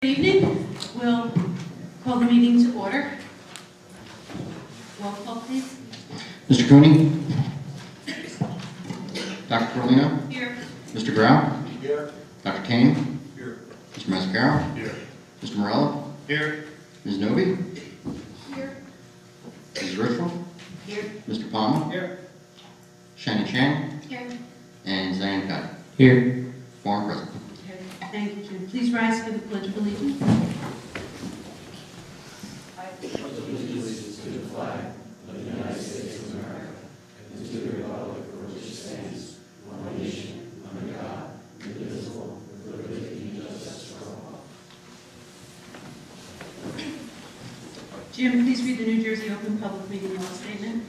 Good evening. We'll call the meeting to order. Roll call, please. Mr. Cooney? Dr. Carlino? Here. Mr. Grau? Here. Dr. Kane? Here. Mr. Mascaro? Here. Mr. Morello? Here. Ms. Noby? Here. Mrs. Richfield? Here. Mr. Palmer? Here. Shannon Chang? Here. And Zion Cuddy. Here. Forum present. Thank you, Jim. Please rise for the Pledge of Allegiance. Jim, please read the New Jersey Open Public Meeting Law Statement.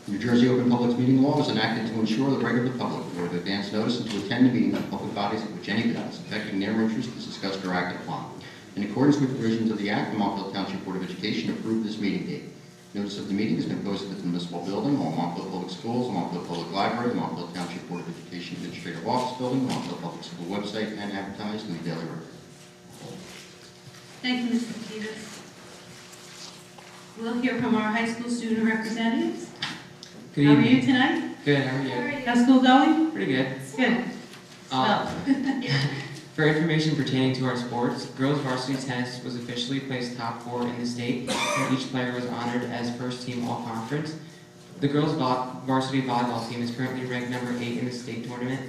New Jersey Open Public Meeting Law was enacted to ensure the right of the public to give advance notice and to attend the meetings of public bodies in which any business affecting their interest is discussed or acted upon. In accordance with provisions of the Act, the Montville Township Board of Education approved this meeting date. Notice of the meeting has been posted at the municipal building, all Montville Public Schools, the Montville Public Library, the Montville Township Board of Education Administrative Office Building, the Montville Public School website, and advertised in the Daily Record. Thank you, Mr. Peters. We'll hear from our high school student representatives. Good How are evening. you tonight? Good, how are you? How's school going? Pretty good. Good. Uh, Well, For information pertaining to our sports, girls varsity tennis was officially placed top 4 in the state, and each player was honored as first team all-conference. The girls varsity volleyball team is currently ranked number 8 in the state tournament,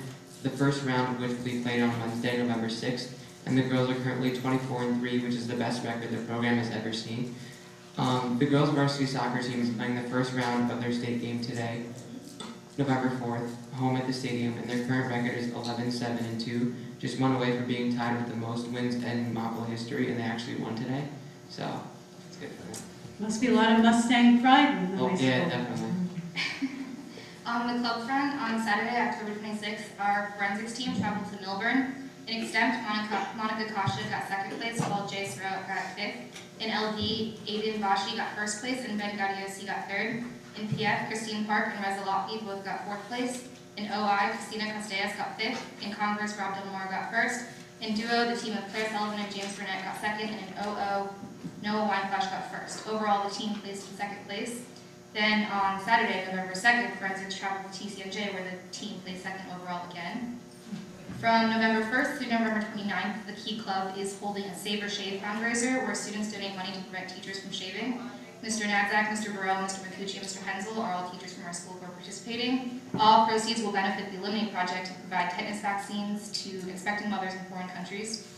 the first round of which will be played on Wednesday, November 6th, and the girls are currently 24-3, which is the best record the program has ever seen. The girls varsity soccer team is playing the first round of their state game today, November 4th, home at the stadium, and their current record is 11-7-2, just one away from being tied with the most wins in Montville history, and they actually won today, so it's good for them. must be a lot of Mustang pride in the high Oh, school. yeah, definitely. On the club front, on Saturday, October 26th, our forensics team traveled to Millburn. In extempt, Monica Kasha got second place, while Jay Surratt got fifth. In LV, Aiden Bashi got first place, and Ben Gaudiosi got third. In PF, Christine Park and Reza Lotfi both got fourth place. In OI, Christina Castellas got fifth. In Converse, Rob Delmore got first. In duo, the team of Claire Sullivan and James Burnett got second, and in OO, Noah Weinflash got first. Overall, the team placed in second place. Then on Saturday, November 2nd, forensics traveled to TCMJ, where the team placed second overall again. From November 1st through November 29th, the Key Club is holding a Save or Shave fundraiser where students donate money to prevent teachers from shaving. Mr. Nadzak, Mr. Burrell, Mr. McCucci, and Mr. Hensel are all teachers from our school who are participating. All proceeds will benefit the Eliminate Project to provide tetanus vaccines to expectant mothers in foreign countries.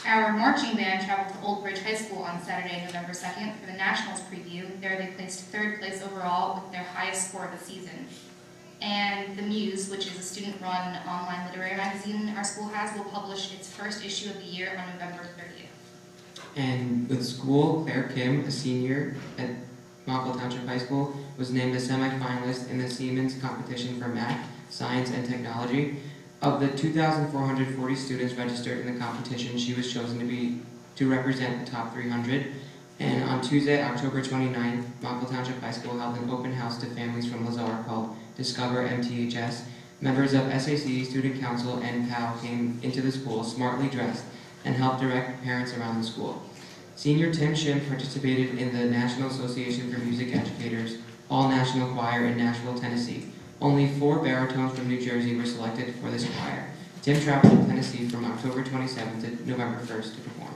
Our marching band traveled to Old Bridge High School on Saturday, November 2nd for the Nationals preview. There they placed third place overall with their highest score of the season. And The Muse, which is a student-run online literary magazine our school has, will publish its first issue of the year on November 30th. And with school, Claire Kim, a senior at Montville Township High School, was named a semifinalist in the Siemens competition for math, science, and technology. Of the 2,440 students registered in the competition, she was chosen to represent the top 300. And on Tuesday, October 29th, Montville Township High School held an open house to families from Lazar called Discover MTHS. Members of SAC, Student Council, and PAL came into the school smartly dressed and helped direct parents around the school. Senior Tim Shim participated in the National Association for Music Educators All-National Choir in Nashville, Tennessee. Only 4 baritones from New Jersey were selected for this choir. Tim traveled to Tennessee from October 27th to November 1st to perform.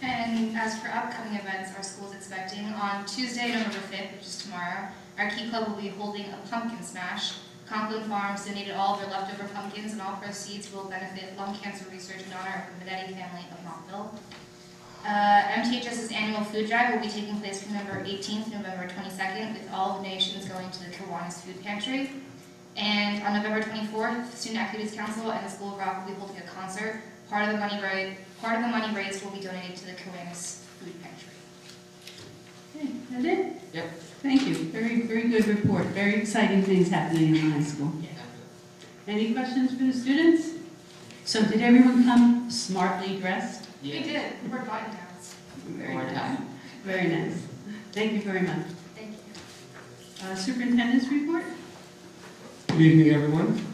And as for upcoming events our school is expecting, on Tuesday, November 5th, which is tomorrow, our Key Club will be holding a pumpkin smash. Conklin Farms donated all of their leftover pumpkins, and all proceeds will benefit lung cancer research in honor of the Vedetti family of Montville. MTHS's annual food drive will be taking place from November 18th to November 22nd, with all donations going to the Kiwanis Food Pantry. And on November 24th, Student Activities Council and the School of Rock will be holding a concert. Part of the money raised will be donated to the Kiwanis Food Pantry. Okay, that it? Yep. Thank you. Very, very good report. Very exciting things happening in the high school. Any questions for the students? So did everyone come smartly dressed? We did. We're button downs. Very More nice. time. Very nice. Thank you very much. Thank you. Superintendent's report? Good evening, everyone.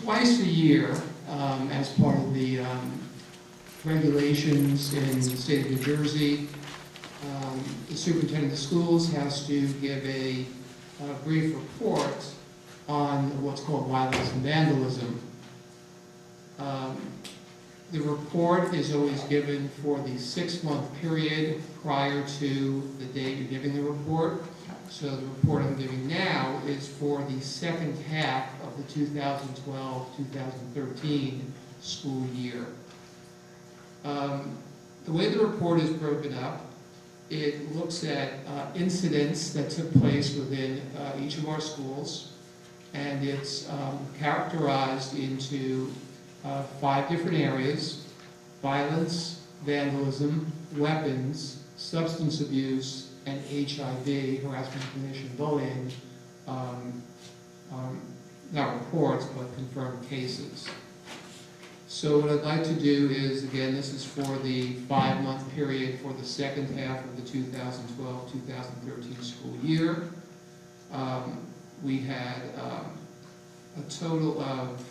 Twice a year, as part of the regulations in the state of New Jersey. The superintendent of schools has to give a brief report on what's called violence and vandalism. The report is always given for the 6-month period prior to the date you're giving the report. So the report I'm giving now is for the second half of the 2012-2013 school year. The way the report is broken up, it looks at incidents that took place within each of our schools, and it's characterized into 5 different areas: violence, vandalism, weapons, substance abuse, and HIV, harassment, intimidation, bullying, not reports, but confirmed cases. So what I'd like to do is, again, this is for the 5-month period for the second half of the 2012-2013 school year. We had a total of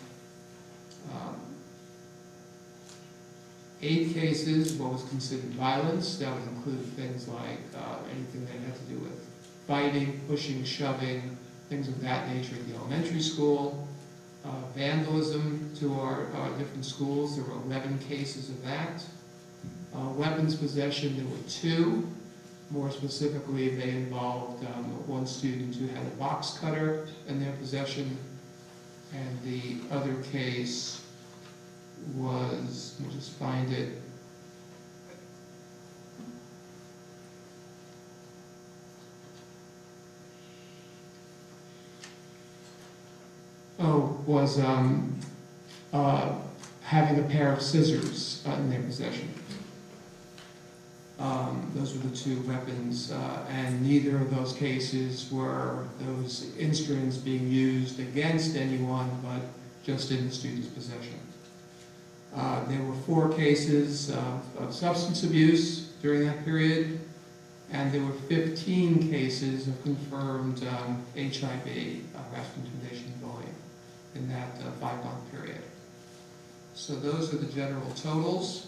8 cases, what was considered violence. That would include things like anything that had to do with fighting, pushing, shoving, things of that nature at the elementary school. Vandalism to our different schools, there were 11 cases of that. Weapons possession, there were 2. More specifically, they involved one student who had a box cutter in their possession, and the other case was, let me just find it, was having a pair of scissors in their possession. Those were the 2 weapons, and neither of those cases were those instruments being used against anyone, but just in the student's possession. There were 4 cases of substance abuse during that period, and there were 15 cases of confirmed HIV, harassment, intimidation, and bullying, in that 5-month period. So those are the general totals.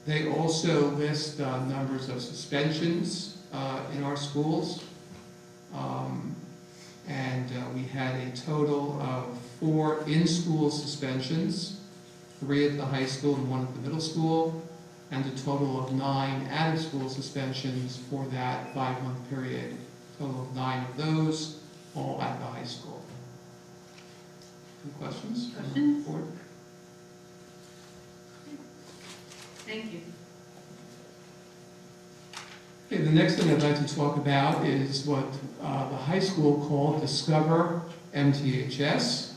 They also list numbers of suspensions in our schools. We had a total of 4 in-school suspensions, 3 at the high school and 1 at the middle school, and a total of 9 out-of-school suspensions for that 5-month period. Total of 9 of those, all at the high school. Any questions? Questions? Thank you. Okay, the next thing I'd like to talk about is what the high school called Discover MTHS,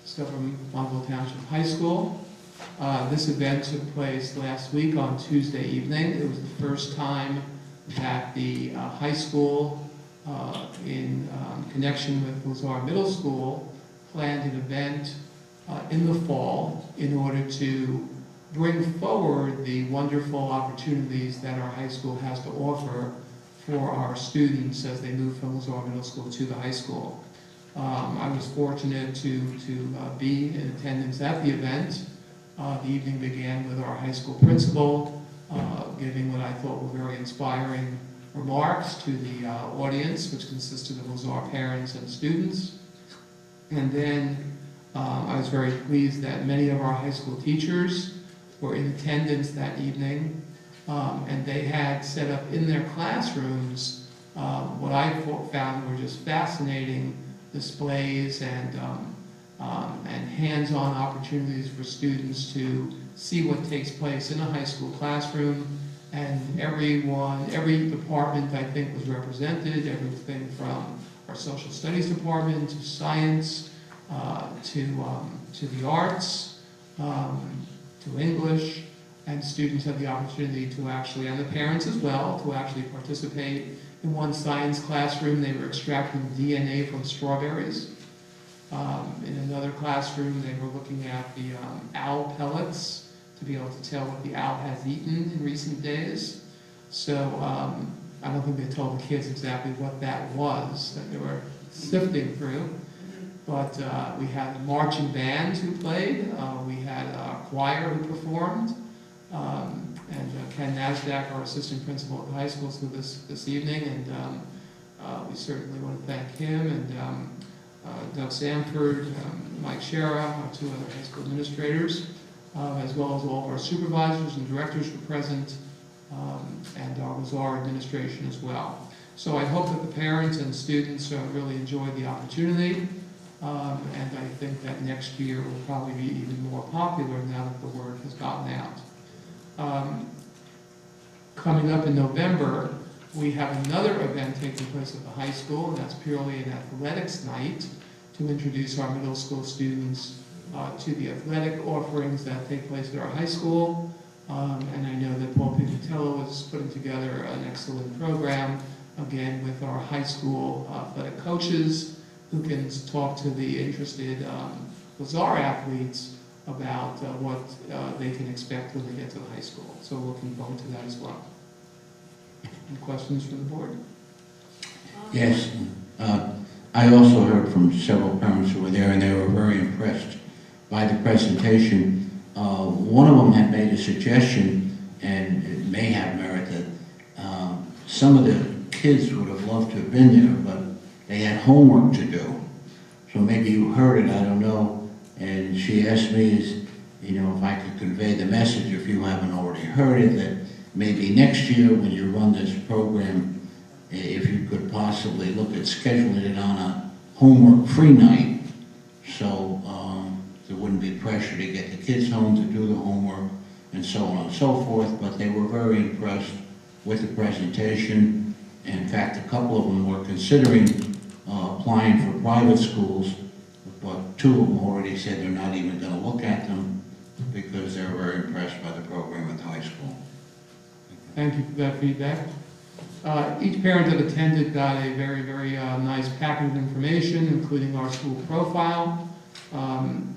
Discover Montville Township High School. This event took place last week on Tuesday evening. It was the first time that the high school, in connection with Lazar Middle School, planned an event in the fall in order to bring forward the wonderful opportunities that our high school has to offer for our students as they move from Lazar Middle School to the high school. I was fortunate to be in attendance at the event. The evening began with our high school principal giving what I thought were very inspiring remarks to the audience, which consisted of Lazar parents and students. And then I was very pleased that many of our high school teachers were in attendance that evening, and they had set up in their classrooms what I found were just fascinating displays and hands-on opportunities for students to see what takes place in a high school classroom. And every department, I think, was represented, everything from our social studies department to science, to the arts, to English, and students had the opportunity to actually, and the parents as well, to actually participate. In one science classroom, they were extracting DNA from strawberries. In another classroom, they were looking at the owl pellets to be able to tell what the owl has eaten in recent days. So I don't think they told the kids exactly what that was that they were sifting through. but we had a marching band who played, we had a choir who performed, and Ken Nasdaq, our assistant principal at the high school, is with us this evening, and we certainly want to thank him, and Doug Sanford, Mike Shera, our two other high school administrators, as well as all of our supervisors and directors were present, and was our administration as well. So I hope that the parents and students really enjoyed the opportunity, and I think that next year will probably be even more popular now that the word has gotten out. Coming up in November, we have another event taking place at the high school, and that's purely an athletics night to introduce our middle school students to the athletic offerings that take place at our high school. And I know that Paul Pivatello is putting together an excellent program, again, with our high school athletic coaches who can talk to the interested Lazar athletes about what they can expect when they get to the high school. So we're looking forward to that as well. Any questions from the board? Yes. I also heard from several parents who were there, and they were very impressed by the presentation. One of them had made a suggestion, and it may have merit, that some of the kids would have loved to have been there, but they had homework to do. So maybe you heard it, I don't know. And she asked me, if I could convey the message, if you haven't already heard it, that maybe next year when you run this program, if you could possibly look at scheduling it on a homework-free night, so there wouldn't be pressure to get the kids home to do the homework and so on and so forth. But they were very impressed with the presentation. In fact, a couple of them were considering applying for private schools, but two of them already said they're not even going to look at them because they're very impressed by the program at the high school. Thank you for that feedback. Each parent that attended got a very, very nice packet of information, including our school profile.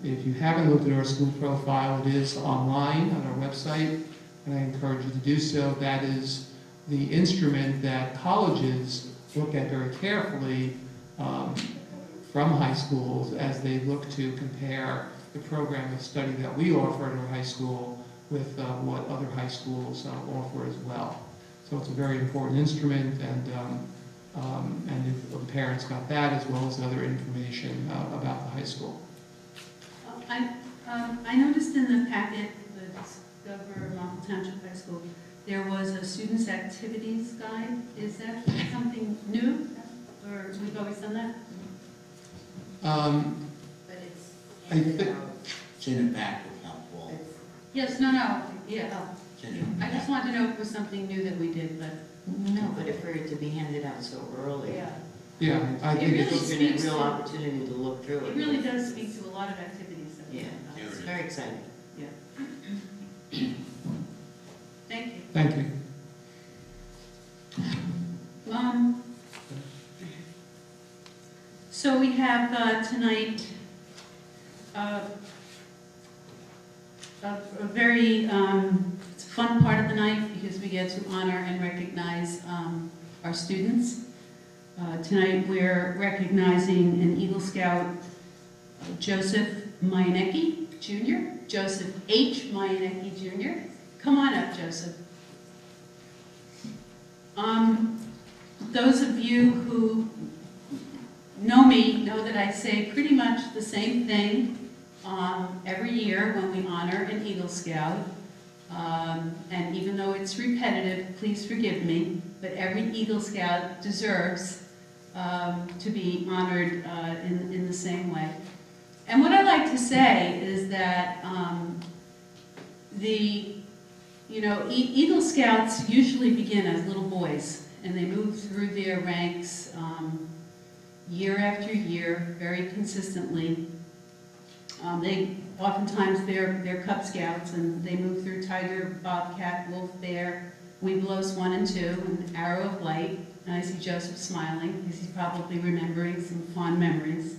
If you haven't looked at our school profile, it is online on our website, and I encourage you to do so. That is the instrument that colleges look at very carefully from high schools as they look to compare the program of study that we offer at our high school with what other high schools offer as well. So it's a very important instrument, and if the parents got that as well as other information about the high school. I noticed in the packet, the Discover Montville Township High School, there was a students' activities guide. Is that something new, or we've always done that? But it's I think It's in the back of that wall. Yes, no, yeah. I just wanted to know if it was something new that we did, but. No, but if we're to be handed out so early, yeah, I It think really it's, it's been a speaks real to- opportunity to look through it. It really does speak to a lot of activities that we Yeah, have. it's very exciting. Thank you. thank you. So we have tonight a very it's a fun part of the night because we get to honor and recognize our students. Tonight we're recognizing an Eagle Scout, Joseph Mayanecki Jr., Joseph H. Mayanecki Jr. Come on up, Joseph. Those of you who know me know that I say pretty much the same thing every year when we honor an Eagle Scout. And even though it's repetitive, please forgive me, but every Eagle Scout deserves to be honored in the same way. And what I like to say is that Eagle Scouts usually begin as little boys, and they move through their ranks year after year, very consistently. Oftentimes they're Cub Scouts, and they move through Tiger, Bobcat, Wolf, Bear, Webelos 1 and 2, and Arrow of Light. And I see Joseph smiling because he's probably remembering some fond memories.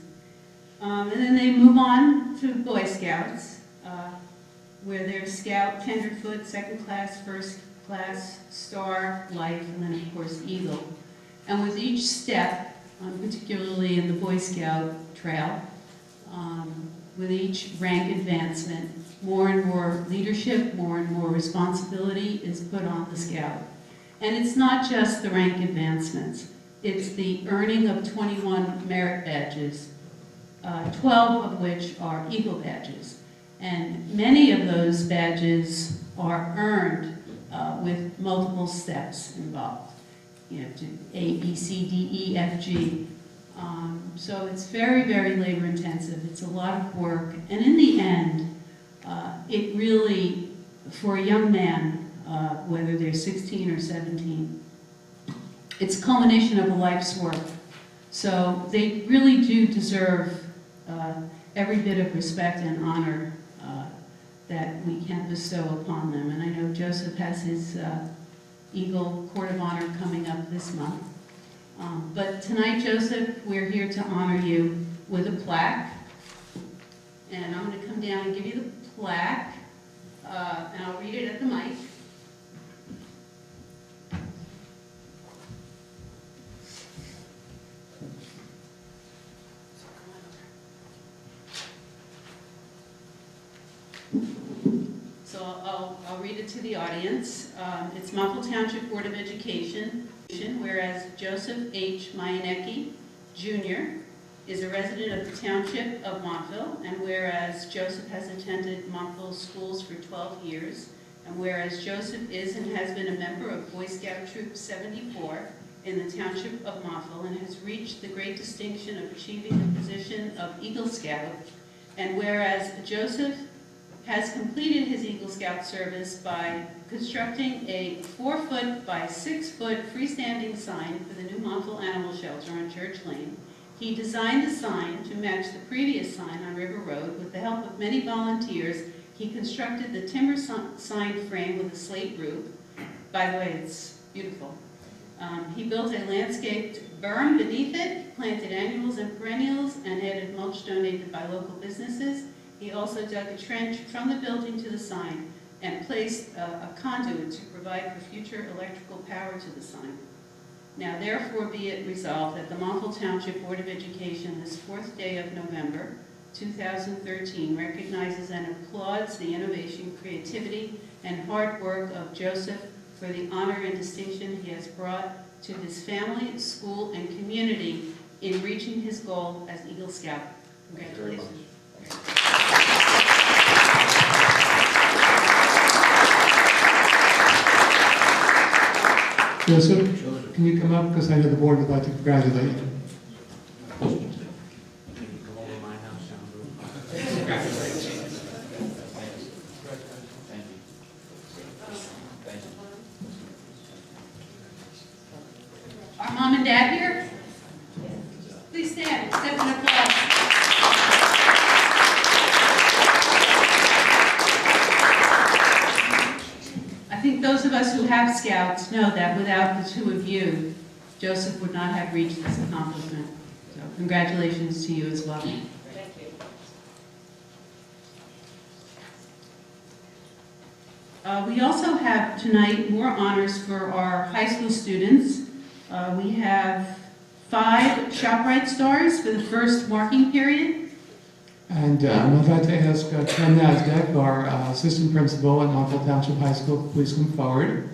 And then they move on to Boy Scouts, where they're Scout, Tenderfoot, Second Class, First Class, Star, Life, and then of course Eagle. And with each step, particularly in the Boy Scout trail, with each rank advancement, more and more leadership, more and more responsibility is put on the Scout. And it's not just the rank advancements. It's the earning of 21 merit badges, 12 of which are Eagle badges. And many of those badges are earned with multiple steps involved. You have to A, B, C, D, E, F, G. So it's very, very labor intensive. It's a lot of work. And in the end, it really, for a young man, whether they're 16 or 17, it's a culmination of a life's work. So they really do deserve every bit of respect and honor that we can bestow upon them. And I know Joseph has his Eagle Court of Honor coming up this month. But tonight, Joseph, we're here to honor you with a plaque. And I'm going to come down and give you the plaque, and I'll read it at the mic. So I'll read it to the audience. It's Montville Township Board of Education, whereas Joseph H. Mayanecki, Jr. is a resident of the Township of Montville, and whereas Joseph has attended Montville schools for 12 years, and whereas Joseph is and has been a member of Boy Scout Troop 74 in the Township of Montville and has reached the great distinction of achieving the position of Eagle Scout, and whereas Joseph has completed his Eagle Scout service by constructing a 4-foot by 6-foot freestanding sign for the new Montville Animal Shelter on Church Lane. He designed the sign to match the previous sign on River Road. With the help of many volunteers, he constructed the timber sign frame with a slate roof. By the way, it's beautiful. He built a landscaped berm beneath it, planted annuals and perennials, and added mulch donated by local businesses. He also dug a trench from the building to the sign and placed a conduit to provide for future electrical power to the sign. Now therefore be it resolved that the Montville Township Board of Education this 4th day of November 2013 recognizes and applauds the innovation, creativity, and hard work of Joseph for the honor and distinction he has brought to his family, school, and community in reaching his goal as Eagle Scout. Congratulations. Joseph, can you come up? Because I know the board would like to congratulate you. Our mom and dad here? Please stand. Accept an applause. I think those of us who have Scouts know that without the two of you, Joseph would not have reached this accomplishment. So congratulations to you as well. Thank you. We also have tonight more honors for our high school students. We have 5 ShopRite stars for the first marking period. And I'd like to ask Ken Nasdaq, our assistant principal at Montville Township High School, to please come forward.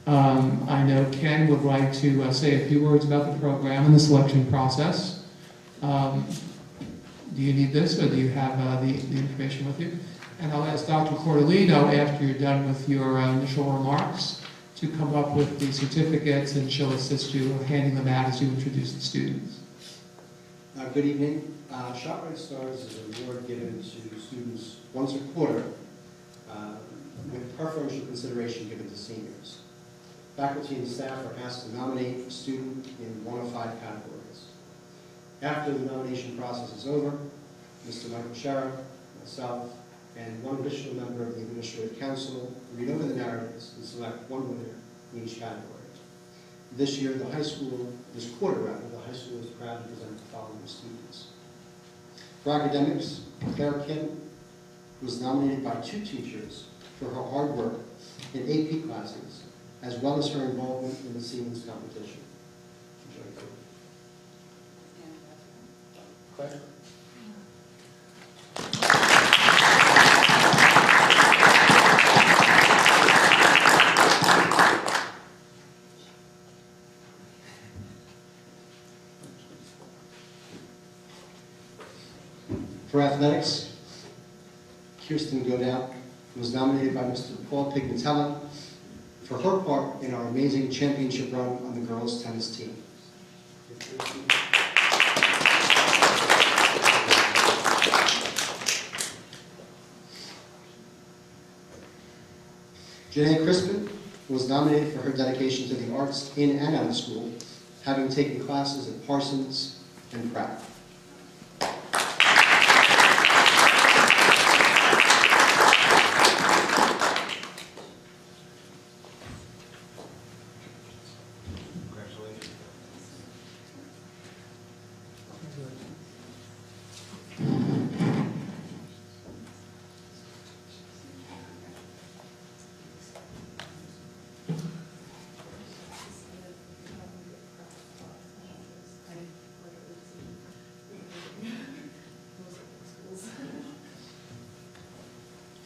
I know Ken would like to say a few words about the program and the selection process. Do you need this, or do you have the information with you? And I'll ask Dr. Cordolino, after you're done with your initial remarks, to come up with the certificates, and she'll assist you in handing them out as you introduce the students. Good evening. ShopRite Stars is an award given to students once a quarter with preferential consideration given to seniors. Faculty and staff are asked to nominate a student in one of 5 categories. After the nomination process is over, Mr. Michael Shara, myself, and one additional member of the Administrative Council read over the narratives and select one winner in each category. This quarter, the high school is proud to present the following students. For academics, Claire Kim was nominated by 2 teachers for her hard work in AP classes, as well as her involvement in the Siemens competition. Claire? athletics, Kirsten Godell was nominated by Mr. Paul Pignatella for her part in our amazing championship run on the girls' tennis team. Janae Crispin was nominated for her dedication to the arts in and out of school, having taken classes at Parsons and Pratt.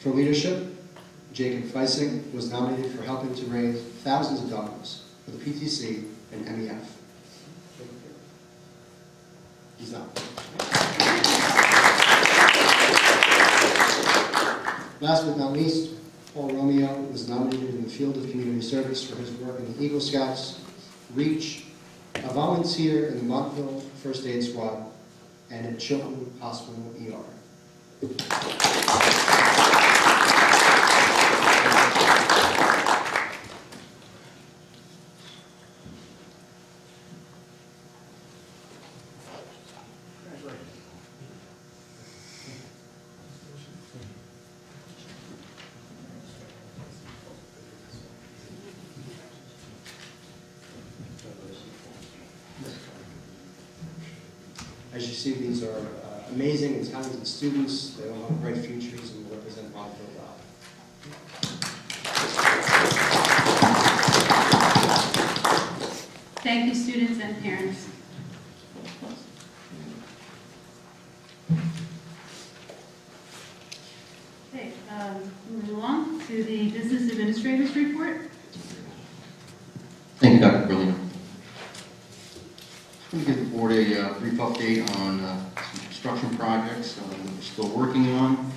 For leadership, Jacob Feising was nominated for helping to raise thousands of dollars for the PTC and MEF. He's not. Last but not least, Paul Romeo was nominated in the field of community service for his work in the Eagle Scouts, REACH, a volunteer in the Montville First Aid Squad, and at Chilton Hospital ER. As you see, these are amazing and talented students. They all have bright futures and will represent Montville well. Thank you, students and parents. Okay, moving along to the business administrators report. Thank you, Dr. Brilliant. I'm going to give the board a brief update on some construction projects that we're still working on.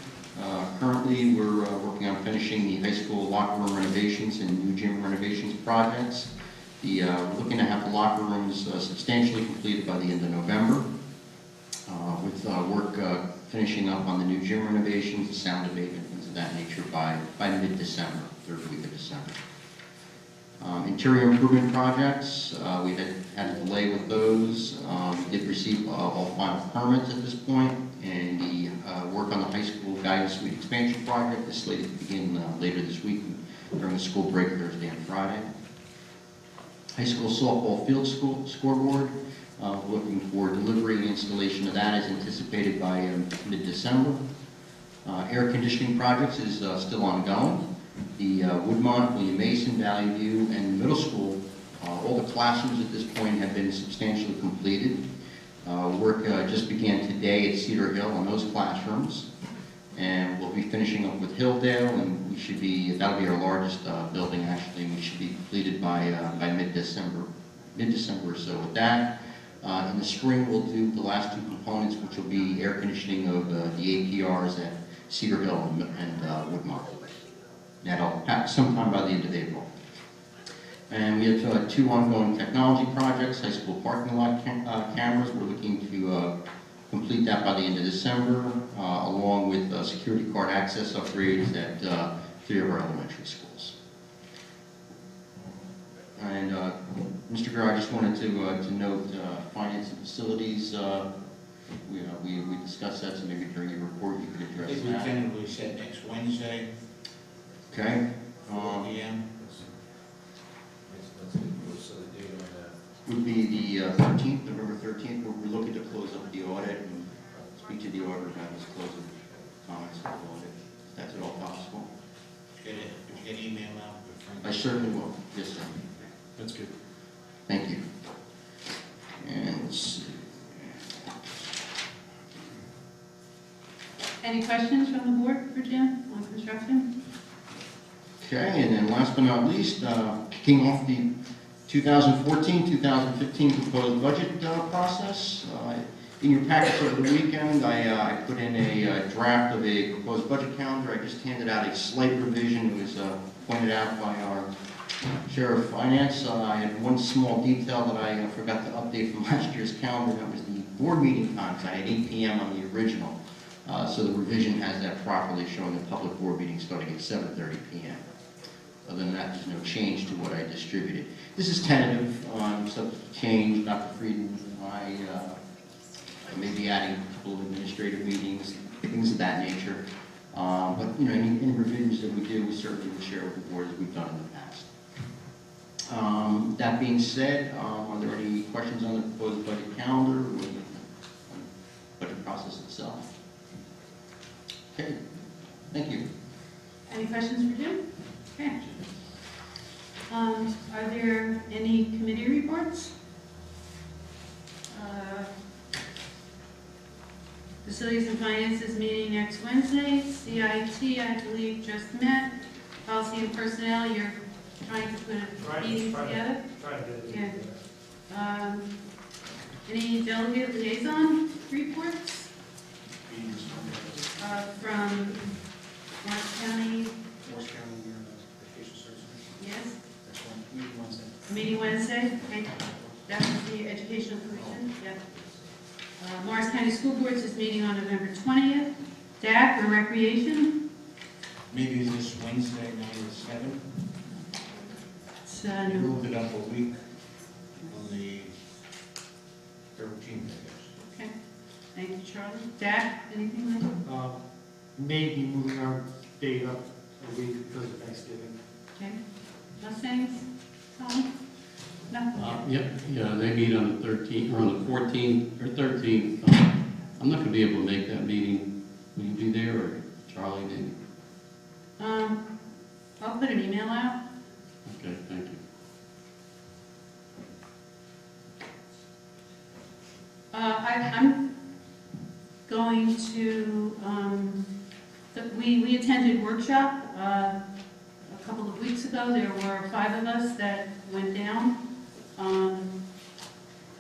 Currently, we're working on finishing the high school locker room renovations and new gym renovations projects. We're looking to have the locker rooms substantially completed by the end of November, with work finishing up on the new gym renovations, the sound abatement, things of that nature by mid-December, third week of December. Interior improvement projects, we've had a delay with those. We did receive all final permits at this point, and the work on the high school guidance suite expansion project is slated to begin later this week during the school break Thursday and Friday. High school softball field scoreboard, looking for delivery and installation of that is anticipated by mid-December. Air conditioning projects is still ongoing. The Woodmont, William Mason, Valley View, and middle school, all the classrooms at this point have been substantially completed. Work just began today at Cedar Hill on those classrooms, and we'll be finishing up with Hilldale, and we should be, that'll be our largest building actually, and we should be completed by mid-December or so with that. In the spring, we'll do the last two components, which will be air conditioning of the APRs at Cedar Hill and Woodmont. That'll happen sometime by the end of April. And we have two ongoing technology projects, high school parking lot cameras. We're looking to complete that by the end of December, along with security card access upgrades at 3 of our elementary schools. And Mr. Greer, I just wanted to note finance and facilities. We discussed that, so maybe during your report you could I address think we that. tentatively said next Wednesday, Okay. 4 p.m. Would be the 13th, November 13th, where we're looking to close up the audit and speak to the auditor about his closing comments on the audit. If that's at all possible. Get it, if you get email out. I certainly will. Yes, sir. That's good. Thank you. And let's see. Any questions from the board for Jim on construction? Okay, and then last but not least, kicking off the 2014-2015 proposed budget process. In your packets over the weekend, I put in a draft of a proposed budget calendar. I just handed out a slight revision. It was pointed out by our Chair of Finance. I had one small detail that I forgot to update from last year's calendar. That was the board meeting times. I had 8 p.m. on the original. So the revision has that properly, showing the public board meeting starting at 7:30 p.m. Other than that, there's no change to what I distributed. This is tentative, subject to change. Dr. Frieden and I may be adding a couple of administrative meetings, things of that nature. But any revisions that we do, we certainly will share with the board as we've done in the past. That being said, are there any questions on the proposed budget calendar or the budget process itself? Okay, thank you. Any questions for Jim? Okay. Are there any committee reports? Facilities and Finances meeting next Wednesday. CIT, I believe, just met. Policy and Personnel, you're trying to put a meeting together? Trying to get it Yeah. together. Any delegate liaison reports Meetings from Morris County? Morris County Vacation Service. Yes, That's one, meeting Wednesday. meeting Wednesday. Okay, that was the Educational Commission. Yep. Morris County School Boards is meeting on November 20th. DAC for Recreation. Maybe this Wednesday night at 7. It's, We moved it up a week on the 13th, I guess. okay. Thank you, Charlie. DAC, anything like that? Maybe moving our date up a week because of Thanksgiving. Okay. Mustangs? Tom? No? Yep, yeah, they meet on the 13th, or on the 14th, or 13th. I'm not gonna be able to make that meeting. Will you be there, or Charlie, maybe? I'll put an email out. Okay, thank you. I'm going to, we attended workshop a couple of weeks ago. There were 5 of us that went down.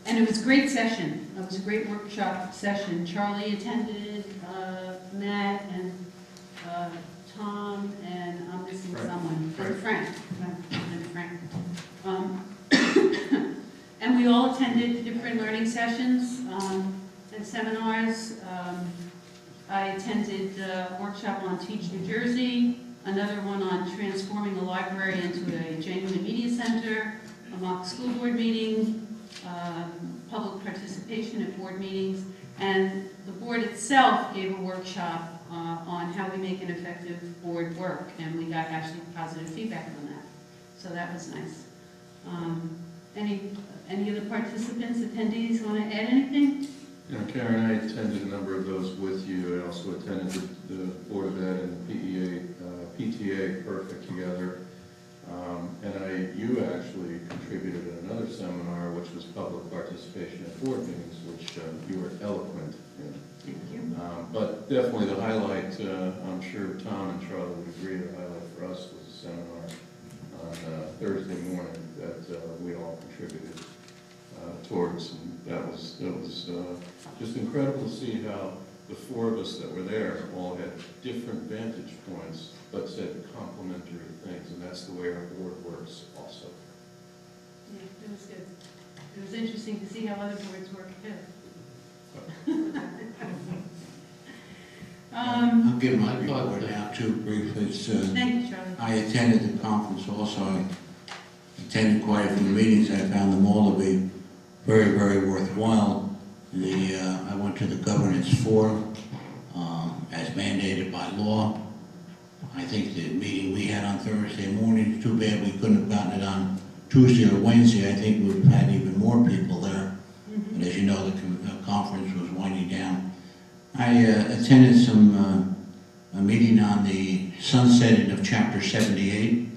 And it was a great session. It was a great workshop session. Charlie attended, Matt and Tom, and I'm missing someone. Frank. And we all attended different learning sessions and seminars. I attended a workshop on Teach New Jersey, another one on transforming the library into a genuine media center, a mock school board meeting, public participation at board meetings, and the board itself gave a workshop on how we make an effective board work, and we got actually positive feedback on that. So that was nice. Any of the participants, attendees want to add anything? You know, Karen, I attended a number of those with you. I also attended the Board of Ed and PTA Perfect together. And you actually contributed in another seminar, which was public participation at board meetings, which you were eloquent in. Thank you. But definitely the highlight, I'm sure Tom and Charlie would agree, the highlight for us was a seminar on Thursday morning that we all contributed towards. And that was just incredible to see how the 4 of us that were there all had different vantage points, but said complementary things, and that's the way our board works also. Yeah, it was good. It was interesting to see how other boards work too. I'll give my report now too briefly. Thank you, Charlie. I attended the conference also. I attended quite a few meetings. I found them all to be very, very worthwhile. I went to the governance forum as mandated by law. I think the meeting we had on Thursday morning, too bad we couldn't have gotten it on Tuesday or Wednesday. I think we've had even more people there. Mm-hmm. But as you know, the conference was winding down. I attended a meeting on the sunsetting of Chapter 78.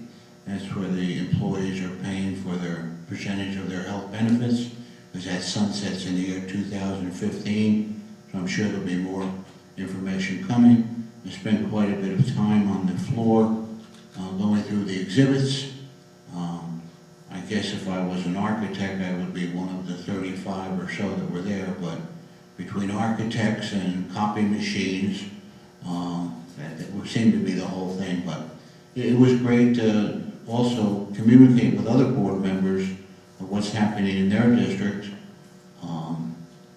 That's where the employees are paying for their percentage of their health benefits, because that sunsets in the year 2015. So I'm sure there'll be more information coming. I spent quite a bit of time on the floor going through the exhibits. I guess if I was an architect, I would be one of the 35 or so that were there, but between architects and copy machines. That would seem to be the whole thing, but it was great to also communicate with other board members of what's happening in their district.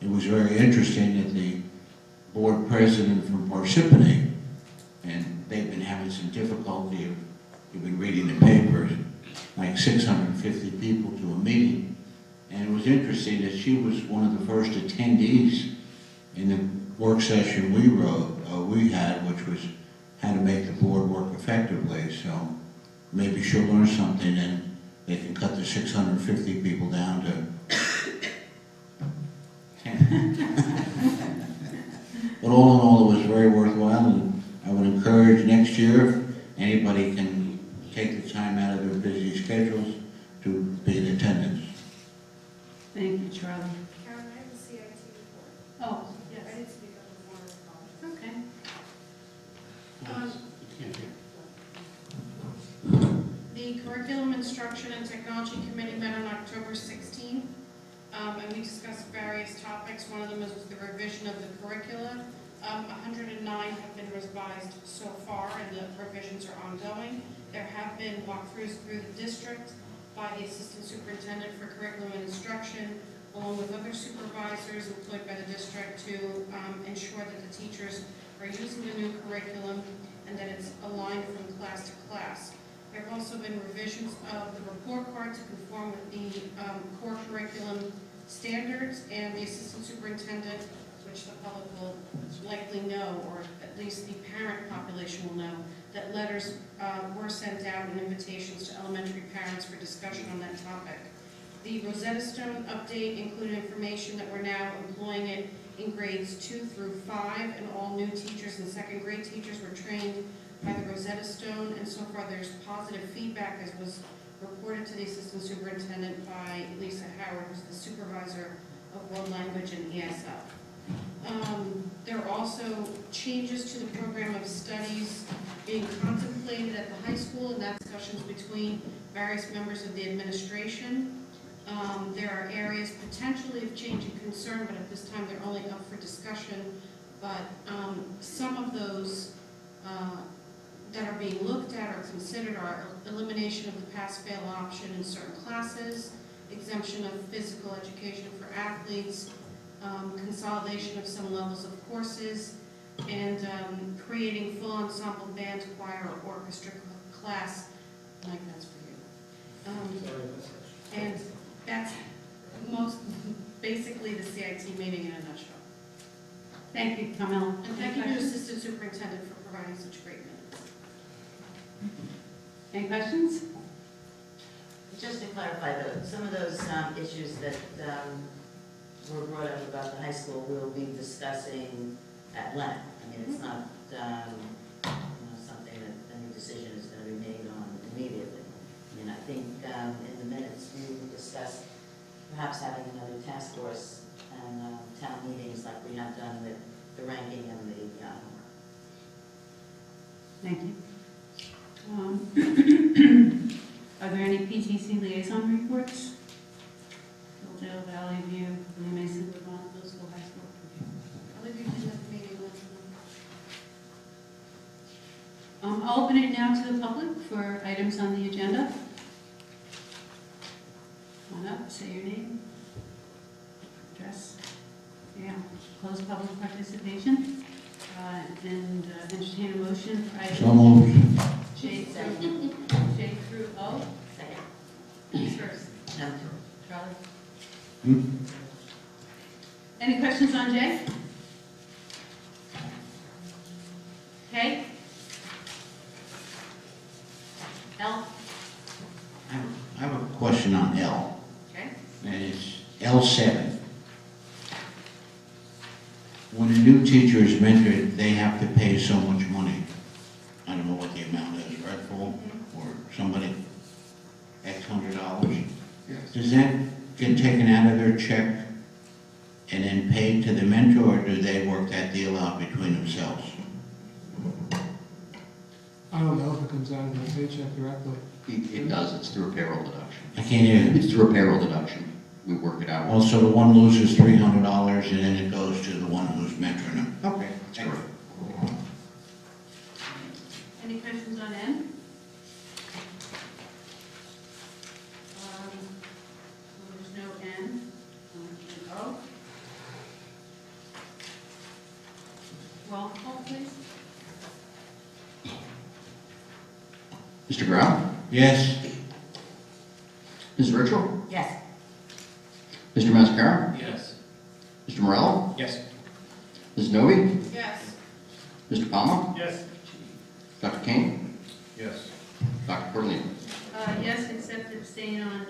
It was very interesting that the board president from Parsippany, and they've been having some difficulty, you've been reading the papers, like 650 people to a meeting. And it was interesting that she was one of the first attendees in the work session we had, which was how to make the board work effectively. So maybe she'll learn something and they can cut the 650 people down to 10. But all in all, it was very worthwhile, and I would encourage next year, if anybody can take the time out of their busy schedules to be in attendance. Thank you, Charlie. Karen, I have a CIT report. Oh, I yes, didn't speak up before this call. okay. You can't hear. The Curriculum Instruction and Technology Committee met on October 16th, and we discussed various topics. One of them was the revision of the curricula. 109 have been revised so far, and the revisions are ongoing. There have been walkthroughs through the district by the Assistant Superintendent for Curriculum and Instruction, along with other supervisors employed by the district to ensure that the teachers are using the new curriculum and that it's aligned from class to class. There have also been revisions of the report card to conform with the core curriculum standards, and the Assistant Superintendent, which the public will likely know, or at least the parent population will know, that letters were sent out and invitations to elementary parents for discussion on that topic. The Rosetta Stone update included information that we're now employing it in grades 2 through 5, and all new teachers and second grade teachers were trained by the Rosetta Stone, and so far there's positive feedback, as was reported to the Assistant Superintendent by Lisa Howard, who's the supervisor of World Language and ESL. There are also changes to the program of studies being contemplated at the high school, and that's discussions between various members of the administration. There are areas potentially of change and concern, but at this time they're only up for discussion. But some of those that are being looked at or considered are elimination of the pass-fail option in certain classes, exemption of physical education for athletes, consolidation of some levels of courses, and creating full ensemble band, choir, or orchestra class. Mike, that's for you. And that's basically the CIT meeting in a nutshell. Thank you, Carmela. And thank you to Assistant Superintendent for providing such great minutes. Any questions? Just to clarify, some of those issues that were brought up about the high school we'll be discussing at length. I mean, it's not something that any decision is going to be made on immediately. I mean, I think in the minutes we discussed perhaps having another task force and town meetings like we have done with the ranking and the Thank you. Are there any PTC liaison reports? Hildale, Valley View, Blue Mesa, Vermont, Middle School, High School. I believe you did have a meeting last month. I'll open it now to the public for items on the agenda. Come on up, say your name, address. Yeah, close public participation, and entertain a motion for items So moved. J through O. second. Who's first? No. Charlie? Any questions on J? Okay. L? I have a question on L, Okay. and it's L7. When a new teacher is mentored, they have to pay so much money. I don't know what the amount is, right, Paul? Or somebody, X $100. Yes. Does that get taken out of their check and then paid to the mentor, or do they work that deal out between themselves? I don't know if it comes out of the paycheck directly. It does, it's through a payroll deduction. I can't hear you. It's through a payroll deduction. we work it out. Also, the one loses $300 and then it goes to the one who's mentoring them. Okay, that's correct. Any questions on N? There's no N. O. Roll call, please. Mr. Grau? Yes? Ms. Richel? Yes. Mr. Mascara? Yes. Mr. Morello? Yes. Ms. Novi? Yes. Mr. Palmer? Yes. Dr. King? Yes. Dr. Cornelius? Yes, except abstain on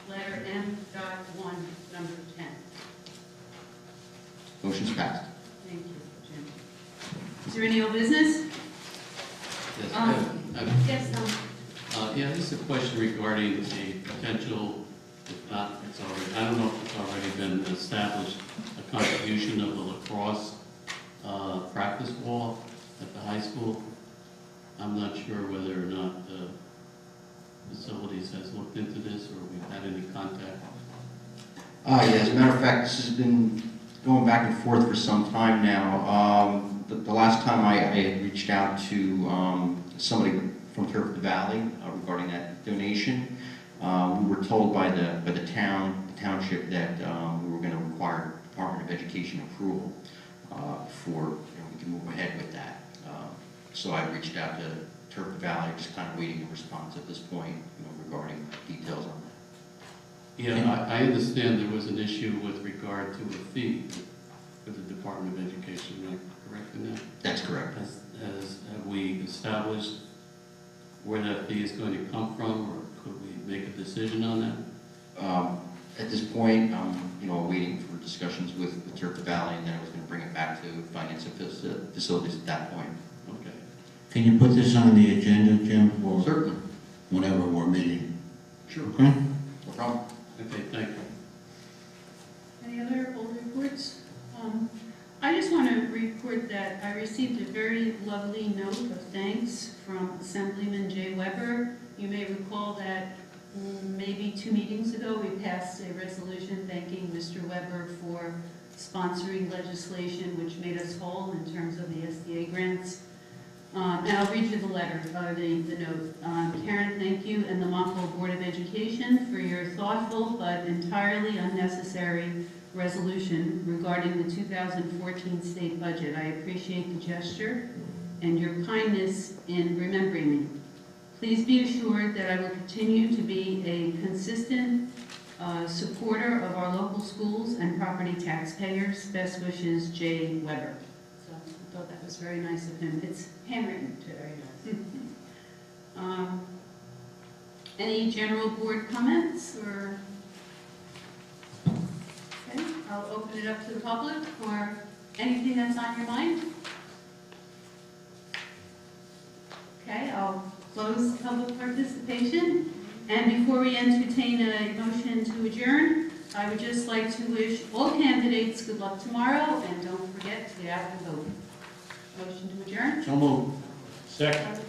letter M dot 1, number 10. Motion's passed. Thank you, Jim. Is there any old business? Yes, Yes, no. yeah, this is a question regarding a potential, if not, it's already, I don't know if it's already been established, a contribution of the lacrosse practice wall at the high school. I'm not sure whether or not the facilities has looked into this or we've had any contact. Yeah, as a matter of fact, this has been going back and forth for some time now. The last time I had reached out to somebody from Turf Valley regarding that donation, we were told by the township that we were going to require Department of Education approval before we can move ahead with that. So I reached out to Turf Valley, just kind of waiting a response at this point regarding details on that. Yeah, I understand there was an issue with regard to a fee for the Department of Education, am I correct in that? That's correct. Have we established where that fee is going to come from, or could we make a decision on that? At this point, I'm waiting for discussions with Turf Valley, and then I was going to bring it back to finance and facilities at that point. Okay. Can you put this on the agenda, Jim, for Certainly. whenever we're meeting? Sure. Okay? No problem. Okay, thank you. Any other old reports? I just want to report that I received a very lovely note of thanks from Assemblyman Jay Weber. You may recall that maybe 2 meetings ago we passed a resolution thanking Mr. Weber for sponsoring legislation which made us whole in terms of the SDA grants. And I'll read you the letter, the note. Karen, thank you and the Montville Board of Education for your thoughtful but entirely unnecessary resolution regarding the 2014 state budget. I appreciate the gesture and your kindness in remembering me. Please be assured that I will continue to be a consistent supporter of our local schools and property taxpayers. Best wishes, Jay Weber. So I thought that was very nice of him. It's handwritten too. Very nice. Any general board comments or? Okay, I'll open it up to the public for anything that's on your mind. Okay, I'll close public participation. And before we entertain a motion to adjourn, I would just like to wish all candidates good luck tomorrow, and don't forget to get out and vote. Motion to adjourn? So moved. Second.